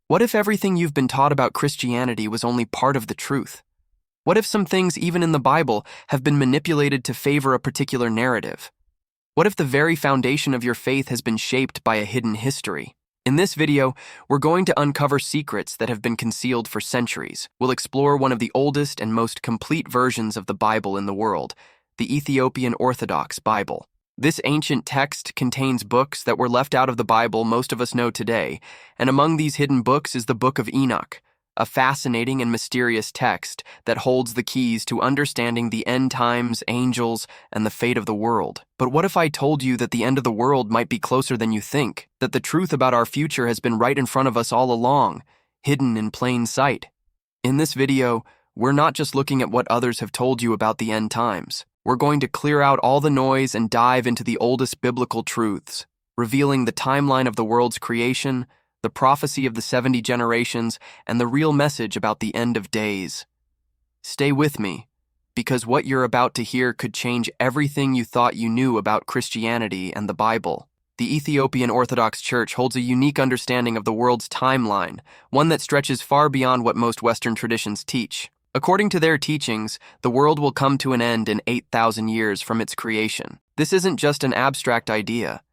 What if everything you've been taught about Christianity was only part of the truth? What if some things, even in the Bible, have been manipulated to favor a particular narrative? What if the very foundation of your faith has been shaped by a hidden history? In this video, we're going to uncover secrets that have been concealed for centuries. We'll explore one of the oldest and most complete versions of the Bible in the world, the Ethiopian Orthodox Bible. This ancient text contains books that were left out of the Bible most of us know today, and among these hidden books is the Book of Enoch, a fascinating and mysterious text that holds the keys to understanding the end times, angels, and the fate of the world. But what if I told you that the end of the world might be closer than you think, that the truth about our future has been right in front of us all along, hidden in plain sight? In this video, we're not just looking at what others have told you about the end times. We're going to clear out all the noise and dive into the oldest biblical truths, revealing the timeline of the world's creation, the prophecy of the 70 generations, and the real message about the end of days. Stay with me, because what you're about to hear could change everything you thought you knew about Christianity and the Bible. The Ethiopian Orthodox Church holds a unique understanding of the world's timeline, one that stretches far beyond what most Western traditions teach. According to their teachings, the world will come to an end in 8,000 years from its creation. This isn't just an abstract idea.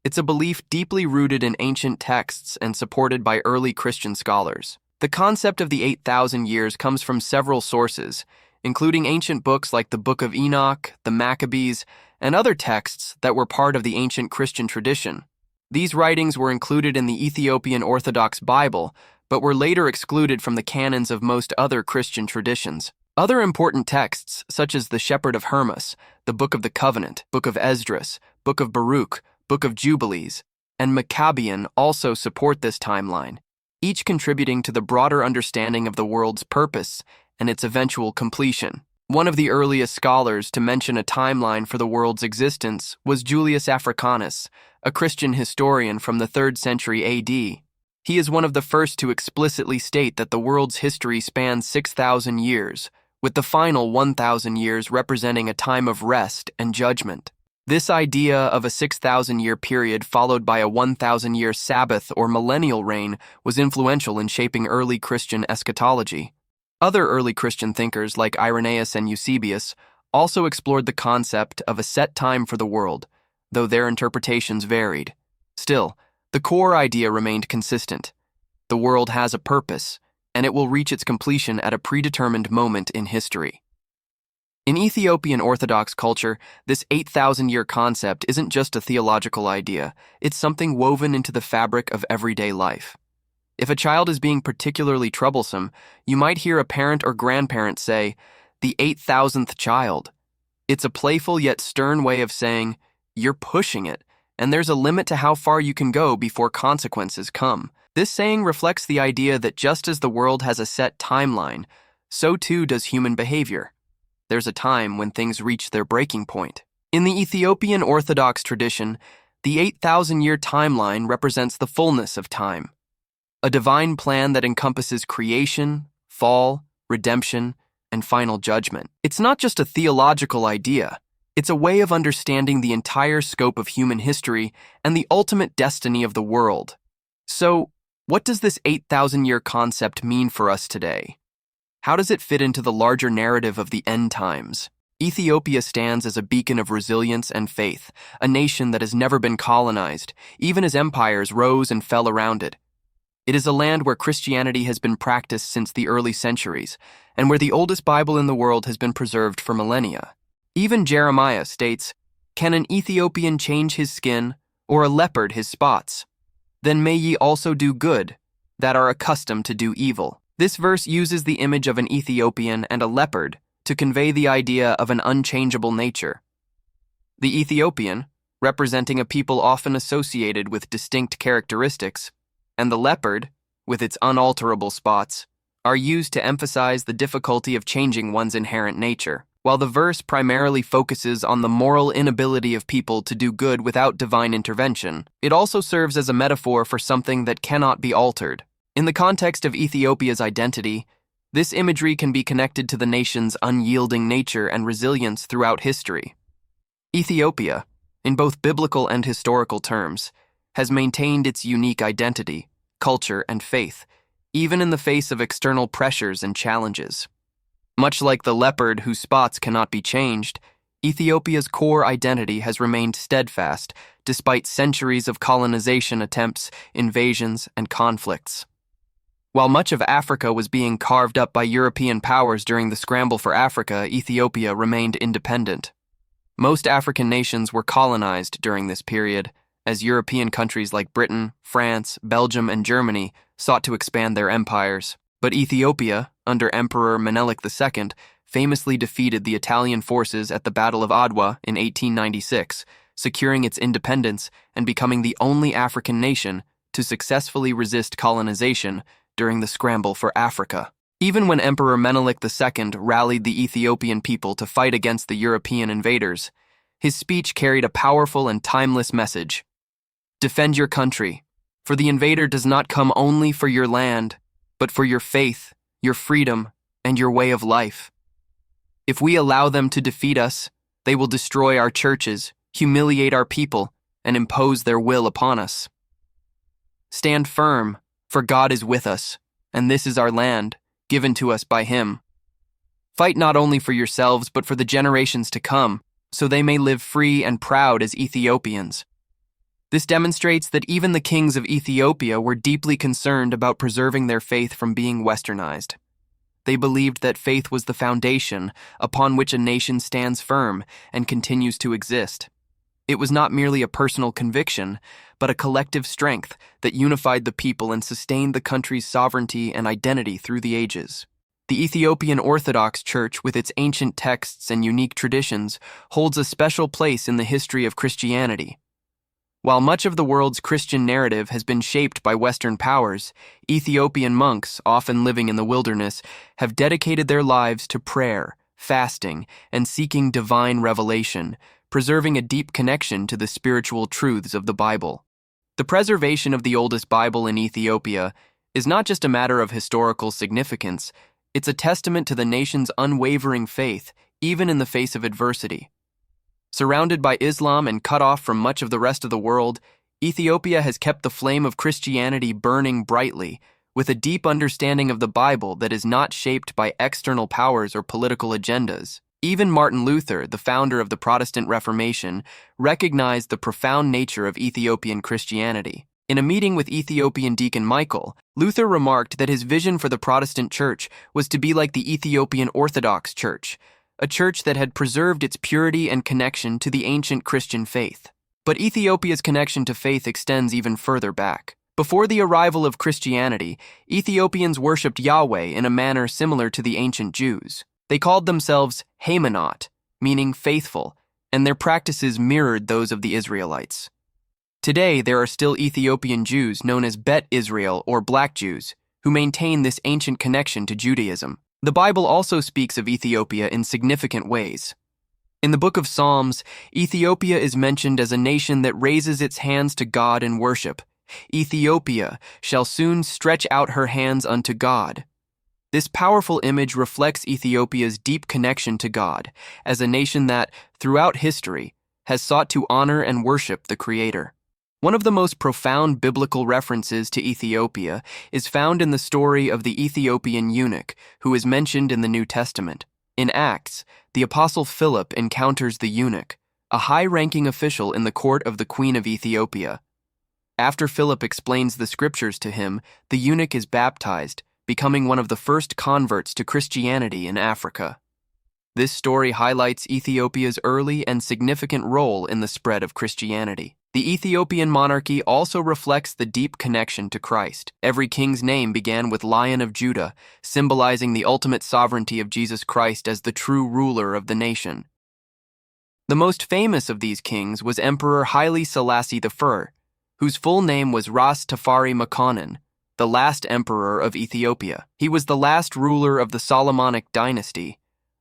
It's a belief deeply rooted in ancient texts and supported by early Christian scholars. The concept of the 8,000 years comes from several sources, including ancient books like the Book of Enoch, the Maccabees, and other texts that were part of the ancient Christian tradition. These writings were included in the Ethiopian Orthodox Bible, but were later excluded from the canons of most other Christian traditions. Other important texts, such as the Shepherd of Hermas, the Book of the Covenant, Book of Esdras, Book of Baruch, Book of Jubilees, and Maccabean also support this timeline, each contributing to the broader understanding of the world's purpose and its eventual completion. One of the earliest scholars to mention a timeline for the world's existence was Julius Africans, a Christian historian from the 3rd century AD. He is one of the first to explicitly state that the world's history spans 6,000 years, with the final 1,000 years representing a time of rest and judgment. This idea of a 6,000-year period followed by a 1,000-year Sabbath or millennial reign was influential in shaping early Christian eschatology. Other early Christian thinkers like Irenaeus and Eusebius also explored the concept of a set time for the world, though their interpretations varied. Still, the core idea remained consistent. The world has a purpose, and it will reach its completion at a predetermined moment in history. In Ethiopian Orthodox culture, this 8,000-year concept isn't just a theological idea, it's something woven into the fabric of everyday life. If a child is being particularly troublesome, you might hear a parent or grandparent say, "the 8,000th child." It's a playful yet stern way of saying, "You're pushing it, and there's a limit to how far you can go before consequences come." This saying reflects the idea that just as the world has a set timeline, so too does human behavior. There's a time when things reach their breaking point. In the Ethiopian Orthodox tradition, the 8,000-year timeline represents the fullness of time, a divine plan that encompasses creation, fall, redemption, and final judgment. It's not just a theological idea. It's a way of understanding the entire scope of human history and the ultimate destiny of the world. So, what does this 8,000-year concept mean for us today? How does it fit into the larger narrative of the end times? Ethiopia stands as a beacon of resilience and faith, a nation that has never been colonized, even as empires rose and fell around it. It is a land where Christianity has been practiced since the early centuries, and where the oldest Bible in the world has been preserved for millennia. Even Jeremiah states, "Can an Ethiopian change his skin, or a leopard his spots? Then may ye also do good, that are accustomed to do evil." This verse uses the image of an Ethiopian and a leopard to convey the idea of an unchangeable nature. The Ethiopian, representing a people often associated with distinct characteristics, and the leopard, with its unalterable spots, are used to emphasize the difficulty of changing one's inherent nature. While the verse primarily focuses on the moral inability of people to do good without divine intervention, it also serves as a metaphor for something that cannot be altered. In the context of Ethiopia's identity, this imagery can be connected to the nation's unyielding nature and resilience throughout history. Ethiopia, in both biblical and historical terms, has maintained its unique identity, culture, and faith, even in the face of external pressures and challenges. Much like the leopard whose spots cannot be changed, Ethiopia's core identity has remained steadfast despite centuries of colonization attempts, invasions, and conflicts. While much of Africa was being carved up by European powers during the scramble for Africa, Ethiopia remained independent. Most African nations were colonized during this period, as European countries like Britain, France, Belgium, and Germany sought to expand their empires. But Ethiopia, under Emperor Menelik II, famously defeated the Italian forces at the Battle of Adwa in 1896, securing its independence and becoming the only African nation to successfully resist colonization during the scramble for Africa. Even when Emperor Menelik II rallied the Ethiopian people to fight against the European invaders, his speech carried a powerful and timeless message. Defend your country, for the invader does not come only for your land, but for your faith, your freedom, and your way of life. If we allow them to defeat us, they will destroy our churches, humiliate our people, and impose their will upon us. Stand firm, for God is with us, and this is our land, given to us by Him. Fight not only for yourselves, but for the generations to come, so they may live free and proud as Ethiopians. This demonstrates that even the kings of Ethiopia were deeply concerned about preserving their faith from being westernized. They believed that faith was the foundation upon which a nation stands firm and continues to exist. It was not merely a personal conviction, but a collective strength that unified the people and sustained the country's sovereignty and identity through the ages. The Ethiopian Orthodox Church, with its ancient texts and unique traditions, holds a special place in the history of Christianity. While much of the world's Christian narrative has been shaped by Western powers, Ethiopian monks, often living in the wilderness, have dedicated their lives to prayer, fasting, and seeking divine revelation, preserving a deep connection to the spiritual truths of the Bible. The preservation of the oldest Bible in Ethiopia is not just a matter of historical significance, it's a testament to the nation's unwavering faith, even in the face of adversity. Surrounded by Islam and cut off from much of the rest of the world, Ethiopia has kept the flame of Christianity burning brightly, with a deep understanding of the Bible that is not shaped by external powers or political agendas. Even Martin Luther, the founder of the Protestant Reformation, recognized the profound nature of Ethiopian Christianity. In a meeting with Ethiopian deacon Michael, Luther remarked that his vision for the Protestant church was to be like the Ethiopian Orthodox Church, a church that had preserved its purity and connection to the ancient Christian faith. But Ethiopia's connection to faith extends even further back. Before the arrival of Christianity, Ethiopians worshipped Yahweh in a manner similar to the ancient Jews. They called themselves Haymanot, meaning faithful, and their practices mirrored those of the Israelites. Today, there are still Ethiopian Jews known as Bet Israel or Black Jews, who maintain this ancient connection to Judaism. The Bible also speaks of Ethiopia in significant ways. In the book of Psalms, Ethiopia is mentioned as a nation that raises its hands to God in worship. Ethiopia shall soon stretch out her hands unto God. This powerful image reflects Ethiopia's deep connection to God as a nation that, throughout history, has sought to honor and worship the Creator. One of the most profound biblical references to Ethiopia is found in the story of the Ethiopian eunuch, who is mentioned in the New Testament. In Acts, the Apostle Philip encounters the eunuch, a high-ranking official in the court of the Queen of Ethiopia. After Philip explains the scriptures to him, the eunuch is baptized, becoming one of the first converts to Christianity in Africa. This story highlights Ethiopia's early and significant role in the spread of Christianity. The Ethiopian monarchy also reflects the deep connection to Christ. Every king's name began with Lion of Judah, symbolizing the ultimate sovereignty of Jesus Christ as the true ruler of the nation. The most famous of these kings was Emperor Haile Selassie I, whose full name was Ras Tafari Makonnen, the last emperor of Ethiopia. He was the last ruler of the Solomonic dynasty,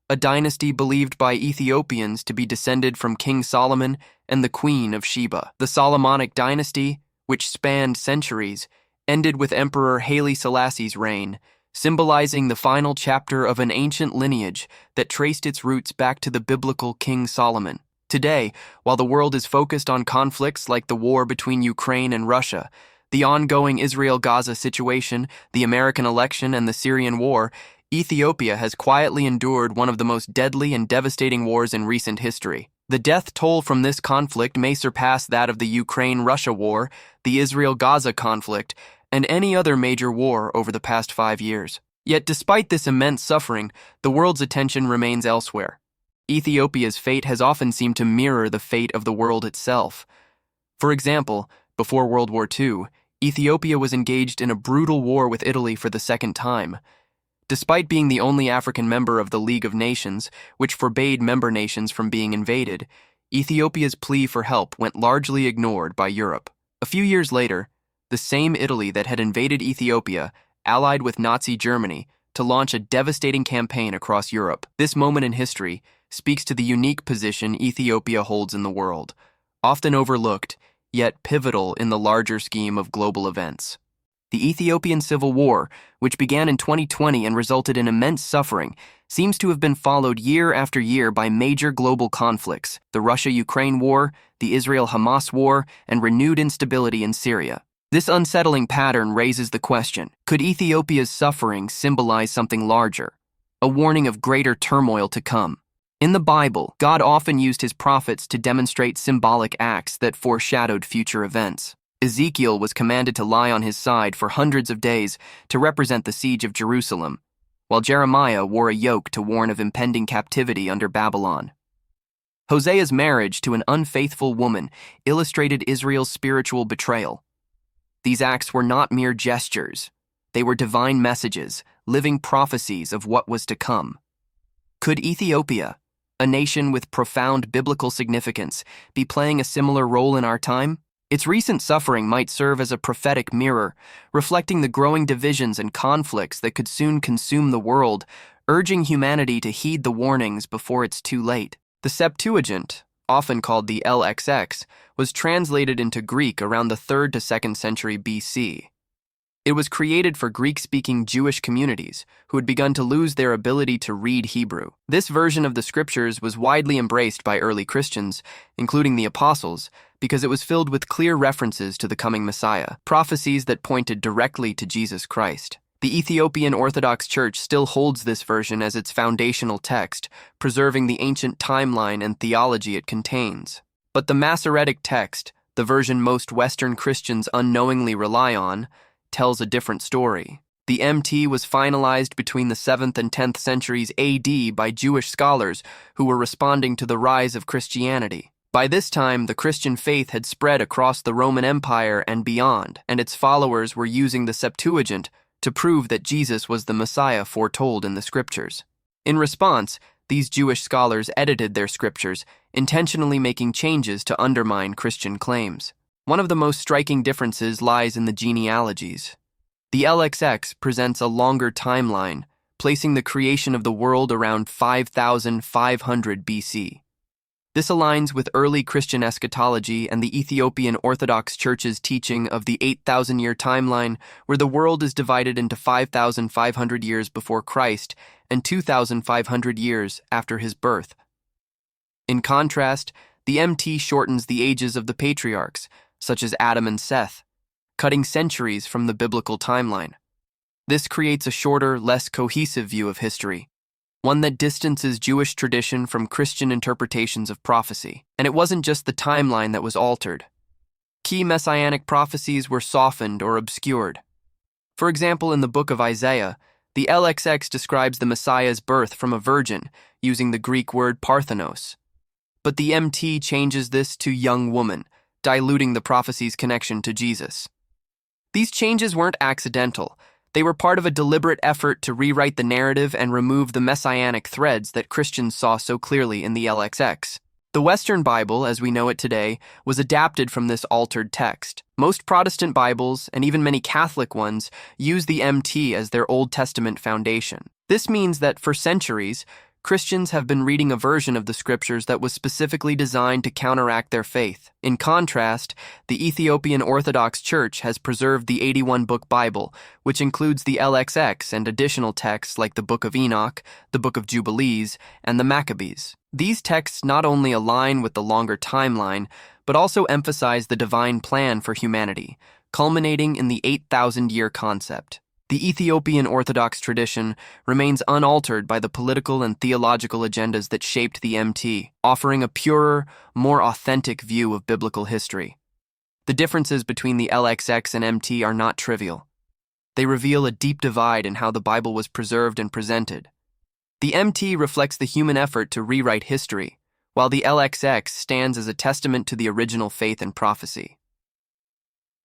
a dynasty believed by Ethiopians to be descended from King Solomon and the Queen of Sheba. The Solomonic dynasty, which spanned centuries, ended with Emperor Haile Selassie's reign, symbolizing the final chapter of an ancient lineage that traced its roots back to the biblical King Solomon. Today, while the world is focused on conflicts like the war between Ukraine and Russia, The ongoing Israel-Gaza situation, the American election, and the Syrian war, Ethiopia has quietly endured one of the most deadly and devastating wars in recent history. The death toll from this conflict may surpass that of the Ukraine-Russia war, the Israel-Gaza conflict, and any other major war over the past 5 years. Yet despite this immense suffering, the world's attention remains elsewhere. Ethiopia's fate has often seemed to mirror the fate of the world itself. For example, before World War II, Ethiopia was engaged in a brutal war with Italy for the second time. Despite being the only African member of the League of Nations, which forbade member nations from being invaded, Ethiopia's plea for help went largely ignored by Europe. A few years later, the same Italy that had invaded Ethiopia allied with Nazi Germany to launch a devastating campaign across Europe. This moment in history speaks to the unique position Ethiopia holds in the world, often overlooked, yet pivotal in the larger scheme of global events. The Ethiopian Civil War, which began in 2020 and resulted in immense suffering, seems to have been followed year after year by major global conflicts: the Russia-Ukraine war, the Israel-Hamas war, and renewed instability in Syria. This unsettling pattern raises the question, could Ethiopia's suffering symbolize something larger, a warning of greater turmoil to come? In the Bible, God often used his prophets to demonstrate symbolic acts that foreshadowed future events. Ezekiel was commanded to lie on his side for hundreds of days to represent the siege of Jerusalem, while Jeremiah wore a yoke to warn of impending captivity under Babylon. Hosea's marriage to an unfaithful woman illustrated Israel's spiritual betrayal. These acts were not mere gestures. They were divine messages, living prophecies of what was to come. Could Ethiopia, a nation with profound biblical significance, be playing a similar role in our time? Its recent suffering might serve as a prophetic mirror, reflecting the growing divisions and conflicts that could soon consume the world, urging humanity to heed the warnings before it's too late. The Septuagint, often called the LXX, was translated into Greek around the 3rd to 2nd century BC. It was created for Greek-speaking Jewish communities who had begun to lose their ability to read Hebrew. This version of the scriptures was widely embraced by early Christians, including the apostles, because it was filled with clear references to the coming Messiah, prophecies that pointed directly to Jesus Christ. The Ethiopian Orthodox Church still holds this version as its foundational text, preserving the ancient timeline and theology it contains. But the Masoretic Text, the version most Western Christians unknowingly rely on, tells a different story. The MT was finalized between the 7th and 10th centuries AD by Jewish scholars who were responding to the rise of Christianity. By this time, the Christian faith had spread across the Roman Empire and beyond, and its followers were using the Septuagint to prove that Jesus was the Messiah foretold in the scriptures. In response, these Jewish scholars edited their scriptures, intentionally making changes to undermine Christian claims. One of the most striking differences lies in the genealogies. The LXX presents a longer timeline, placing the creation of the world around 5,500 BC. This aligns with early Christian eschatology and the Ethiopian Orthodox Church's teaching of the 8,000-year timeline, where the world is divided into 5,500 years before Christ and 2,500 years after his birth. In contrast, the MT shortens the ages of the patriarchs, such as Adam and Seth, cutting centuries from the biblical timeline. This creates a shorter, less cohesive view of history, one that distances Jewish tradition from Christian interpretations of prophecy. And it wasn't just the timeline that was altered. Key messianic prophecies were softened or obscured. For example, in the book of Isaiah, the LXX describes the Messiah's birth from a virgin, using the Greek word parthenos. But the MT changes this to young woman, diluting the prophecy's connection to Jesus. These changes weren't accidental. They were part of a deliberate effort to rewrite the narrative and remove the messianic threads that Christians saw so clearly in the LXX. The Western Bible, as we know it today, was adapted from this altered text. Most Protestant Bibles, and even many Catholic ones, use the MT as their Old Testament foundation. This means that for centuries, Christians have been reading a version of the scriptures that was specifically designed to counteract their faith. In contrast, the Ethiopian Orthodox Church has preserved the 81-book Bible, which includes the LXX and additional texts like the Book of Enoch, the Book of Jubilees, and the Maccabees. These texts not only align with the longer timeline, but also emphasize the divine plan for humanity, culminating in the 8,000-year concept. The Ethiopian Orthodox tradition remains unaltered by the political and theological agendas that shaped the MT, offering a purer, more authentic view of biblical history. The differences between the LXX and MT are not trivial. They reveal a deep divide in how the Bible was preserved and presented. The MT reflects the human effort to rewrite history, while the LXX stands as a testament to the original faith and prophecy.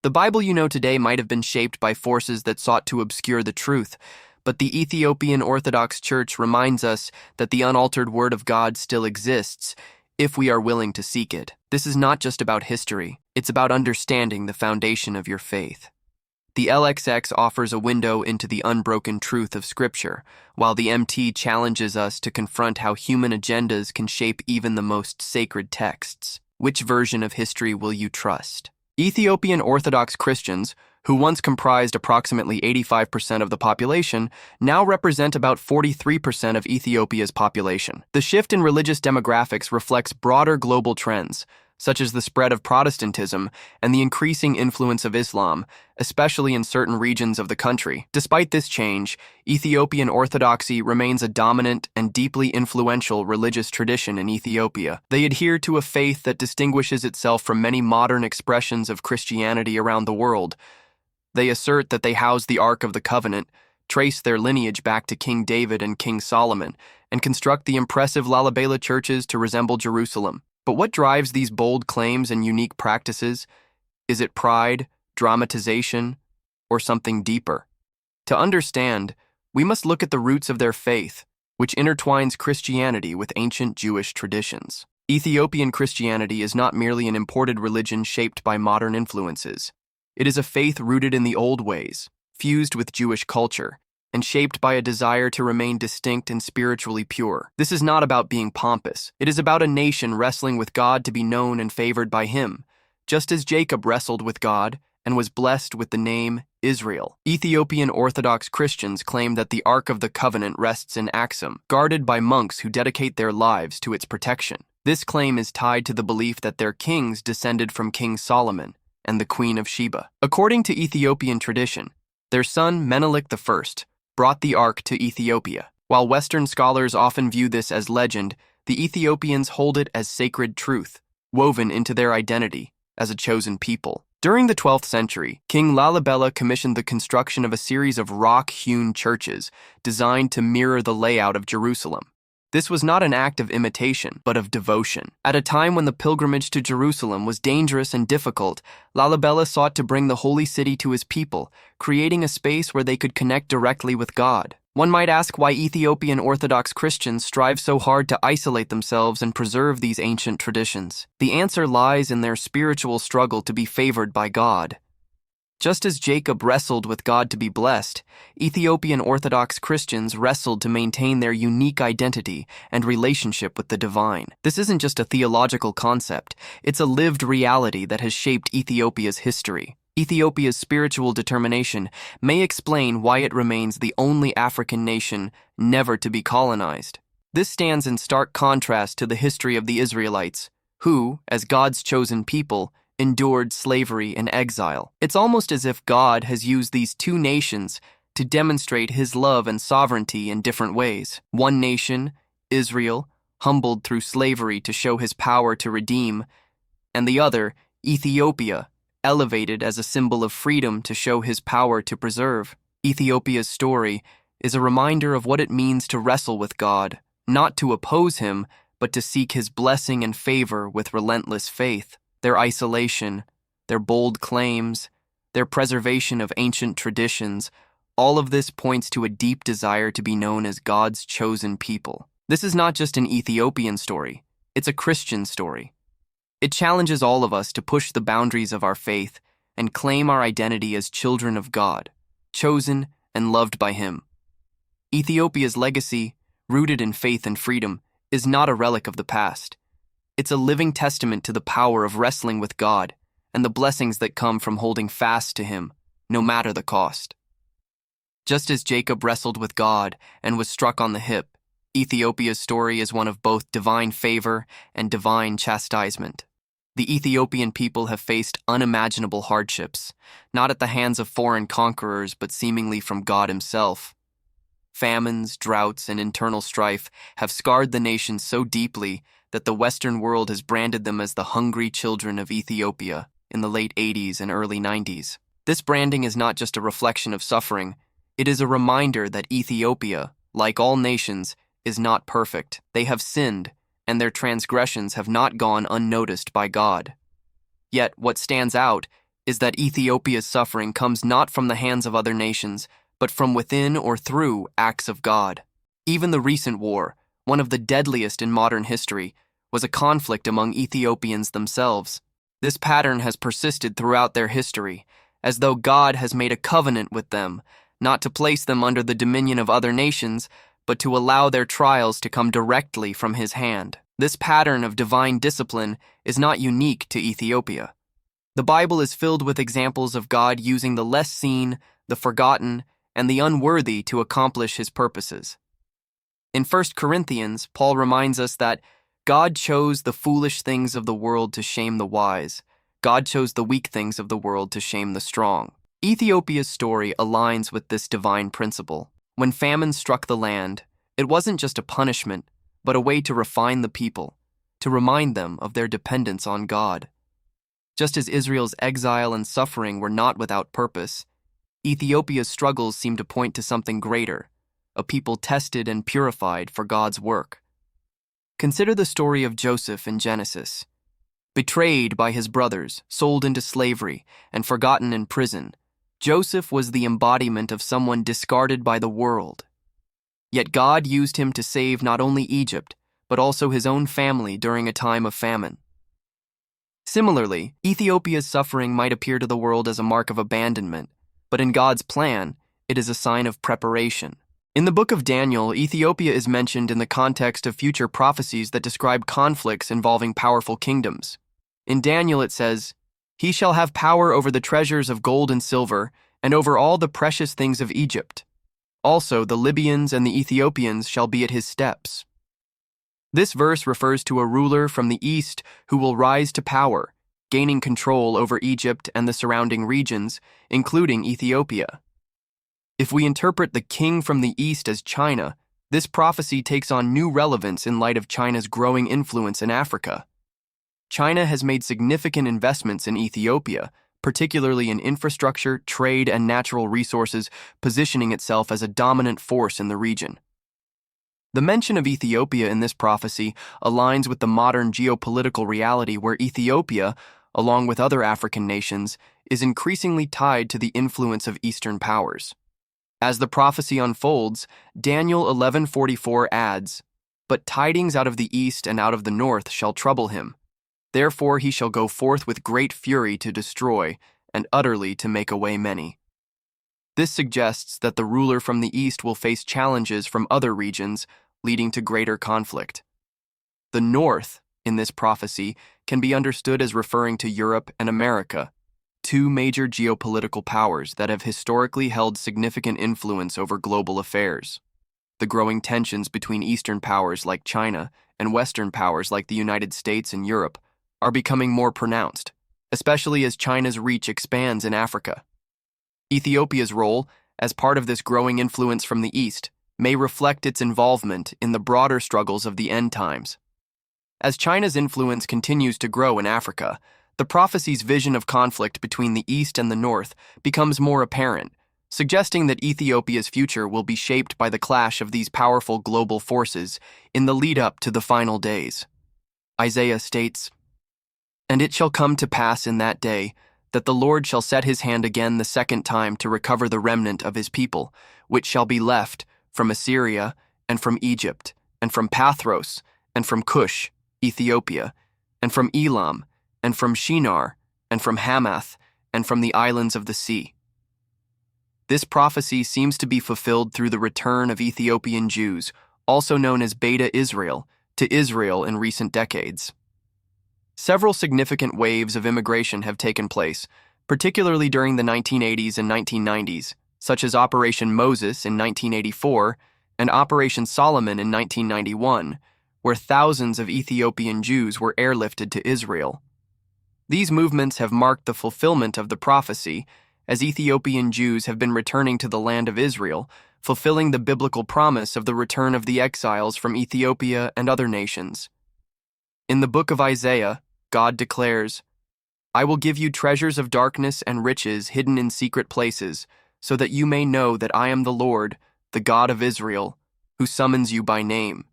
The Bible you know today might have been shaped by forces that sought to obscure the truth, but the Ethiopian Orthodox Church reminds us that the unaltered Word of God still exists if we are willing to seek it. This is not just about history, it's about understanding the foundation of your faith. The LXX offers a window into the unbroken truth of Scripture, while the MT challenges us to confront how human agendas can shape even the most sacred texts. Which version of history will you trust? Ethiopian Orthodox Christians, who once comprised approximately 85% of the population, now represent about 43% of Ethiopia's population. The shift in religious demographics reflects broader global trends, such as the spread of Protestantism and the increasing influence of Islam, especially in certain regions of the country. Despite this change, Ethiopian Orthodoxy remains a dominant and deeply influential religious tradition in Ethiopia. They adhere to a faith that distinguishes itself from many modern expressions of Christianity around the world. They assert that they house the Ark of the Covenant, trace their lineage back to King David and King Solomon, and construct the impressive Lalibela churches to resemble Jerusalem. But what drives these bold claims and unique practices? Is it pride, dramatization, or something deeper? To understand, we must look at the roots of their faith, which intertwines Christianity with ancient Jewish traditions. Ethiopian Christianity is not merely an imported religion shaped by modern influences. It is a faith rooted in the old ways, fused with Jewish culture, and shaped by a desire to remain distinct and spiritually pure. This is not about being pompous. It is about a nation wrestling with God to be known and favored by Him, just as Jacob wrestled with God and was blessed with the name Israel. Ethiopian Orthodox Christians claim that the Ark of the Covenant rests in Axum, guarded by monks who dedicate their lives to its protection. This claim is tied to the belief that their kings descended from King Solomon and the Queen of Sheba. According to Ethiopian tradition, their son Menelik I brought the Ark to Ethiopia. While Western scholars often view this as legend, the Ethiopians hold it as sacred truth, woven into their identity as a chosen people. During the 12th century, King Lalibela commissioned the construction of a series of rock-hewn churches designed to mirror the layout of Jerusalem. This was not an act of imitation, but of devotion. At a time when the pilgrimage to Jerusalem was dangerous and difficult, Lalibela sought to bring the holy city to his people, creating a space where they could connect directly with God. One might ask why Ethiopian Orthodox Christians strive so hard to isolate themselves and preserve these ancient traditions. The answer lies in their spiritual struggle to be favored by God. Just as Jacob wrestled with God to be blessed, Ethiopian Orthodox Christians wrestled to maintain their unique identity and relationship with the divine. This isn't just a theological concept, it's a lived reality that has shaped Ethiopia's history. Ethiopia's spiritual determination may explain why it remains the only African nation never to be colonized. This stands in stark contrast to the history of the Israelites, who, as God's chosen people, endured slavery and exile. It's almost as if God has used these two nations to demonstrate His love and sovereignty in different ways. One nation, Israel, humbled through slavery to show His power to redeem, and the other, Ethiopia, elevated as a symbol of freedom to show His power to preserve. Ethiopia's story is a reminder of what it means to wrestle with God, not to oppose Him, but to seek His blessing and favor with relentless faith. Their isolation, their bold claims, their preservation of ancient traditions, all of this points to a deep desire to be known as God's chosen people. This is not just an Ethiopian story, it's a Christian story. It challenges all of us to push the boundaries of our faith and claim our identity as children of God, chosen and loved by Him. Ethiopia's legacy, rooted in faith and freedom, is not a relic of the past. It's a living testament to the power of wrestling with God and the blessings that come from holding fast to Him, no matter the cost. Just as Jacob wrestled with God and was struck on the hip, Ethiopia's story is one of both divine favor and divine chastisement. The Ethiopian people have faced unimaginable hardships, not at the hands of foreign conquerors, but seemingly from God himself. Famines, droughts, and internal strife have scarred the nation so deeply that the Western world has branded them as the hungry children of Ethiopia in the late 80s and early 90s. This branding is not just a reflection of suffering, it is a reminder that Ethiopia, like all nations, is not perfect. They have sinned, and their transgressions have not gone unnoticed by God. Yet, what stands out is that Ethiopia's suffering comes not from the hands of other nations, but from within or through acts of God. Even the recent war, one of the deadliest in modern history, was a conflict among Ethiopians themselves. This pattern has persisted throughout their history, as though God has made a covenant with them, not to place them under the dominion of other nations, but to allow their trials to come directly from his hand. This pattern of divine discipline is not unique to Ethiopia. The Bible is filled with examples of God using the less seen, the forgotten, and the unworthy to accomplish his purposes. In 1 Corinthians, Paul reminds us that God chose the foolish things of the world to shame the wise. God chose the weak things of the world to shame the strong. Ethiopia's story aligns with this divine principle. When famine struck the land, it wasn't just a punishment, but a way to refine the people, to remind them of their dependence on God. Just as Israel's exile and suffering were not without purpose, Ethiopia's struggles seem to point to something greater, a people tested and purified for God's work. Consider the story of Joseph in Genesis. Betrayed by his brothers, sold into slavery, and forgotten in prison, Joseph was the embodiment of someone discarded by the world. Yet God used him to save not only Egypt, but also his own family during a time of famine. Similarly, Ethiopia's suffering might appear to the world as a mark of abandonment, but in God's plan, it is a sign of preparation. In the book of Daniel, Ethiopia is mentioned in the context of future prophecies that describe conflicts involving powerful kingdoms. In Daniel it says, "He shall have power over the treasures of gold and silver, and over all the precious things of Egypt. Also the Libyans and the Ethiopians shall be at his steps." This verse refers to a ruler from the east who will rise to power, gaining control over Egypt and the surrounding regions, including Ethiopia. If we interpret the king from the east as China, this prophecy takes on new relevance in light of China's growing influence in Africa. China has made significant investments in Ethiopia, particularly in infrastructure, trade, and natural resources, positioning itself as a dominant force in the region. The mention of Ethiopia in this prophecy aligns with the modern geopolitical reality where Ethiopia, along with other African nations, is increasingly tied to the influence of Eastern powers. As the prophecy unfolds, Daniel 11:44 adds, "But tidings out of the east and out of the north shall trouble him. Therefore he shall go forth with great fury to destroy, and utterly to make away many." This suggests that the ruler from the east will face challenges from other regions, leading to greater conflict. The north, in this prophecy, can be understood as referring to Europe and America, two major geopolitical powers that have historically held significant influence over global affairs. The growing tensions between Eastern powers like China and Western powers like the United States and Europe are becoming more pronounced, especially as China's reach expands in Africa. Ethiopia's role, as part of this growing influence from the East, may reflect its involvement in the broader struggles of the end times. As China's influence continues to grow in Africa, the prophecy's vision of conflict between the East and the North becomes more apparent, suggesting that Ethiopia's future will be shaped by the clash of these powerful global forces in the lead-up to the final days. Isaiah states, "And it shall come to pass in that day that the Lord shall set his hand again the second time to recover the remnant of his people, which shall be left from Assyria, and from Egypt, and from Pathros, and from Cush, Ethiopia, and from Elam, and from Shinar, and from Hamath, and from the islands of the sea." This prophecy seems to be fulfilled through the return of Ethiopian Jews, also known as Beta Israel, to Israel in recent decades. Several significant waves of immigration have taken place, particularly during the 1980s and 1990s, such as Operation Moses in 1984 and Operation Solomon in 1991, where thousands of Ethiopian Jews were airlifted to Israel. These movements have marked the fulfillment of the prophecy, as Ethiopian Jews have been returning to the land of Israel, fulfilling the biblical promise of the return of the exiles from Ethiopia and other nations. In the book of Isaiah, God declares, "I will give you treasures of darkness and riches hidden in secret places, so that you may know that I am the Lord, the God of Israel, who summons you by name."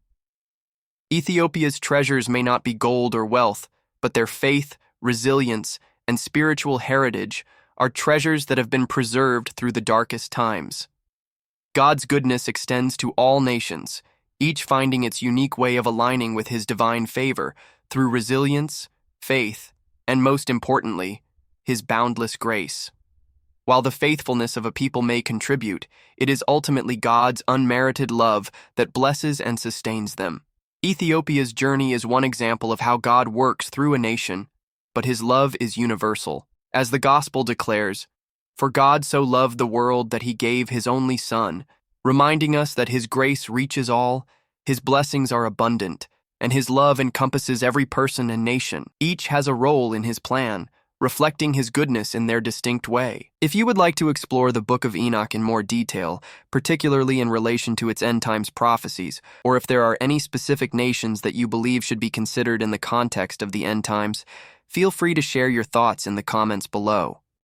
Ethiopia's treasures may not be gold or wealth, but their faith, resilience, and spiritual heritage are treasures that have been preserved through the darkest times. God's goodness extends to all nations, each finding its unique way of aligning with His divine favor through resilience, faith, and most importantly, His boundless grace. While the faithfulness of a people may contribute, it is ultimately God's unmerited love that blesses and sustains them. Ethiopia's journey is one example of how God works through a nation, but His love is universal. As the Gospel declares, "For God so loved the world that He gave His only Son," reminding us that His grace reaches all, His blessings are abundant, and His love encompasses every person and nation. Each has a role in His plan, reflecting His goodness in their distinct way. If you would like to explore the Book of Enoch in more detail, particularly in relation to its end times prophecies, or if there are any specific nations that you believe should be considered in the context of the end times, feel free to share your thoughts in the comments below.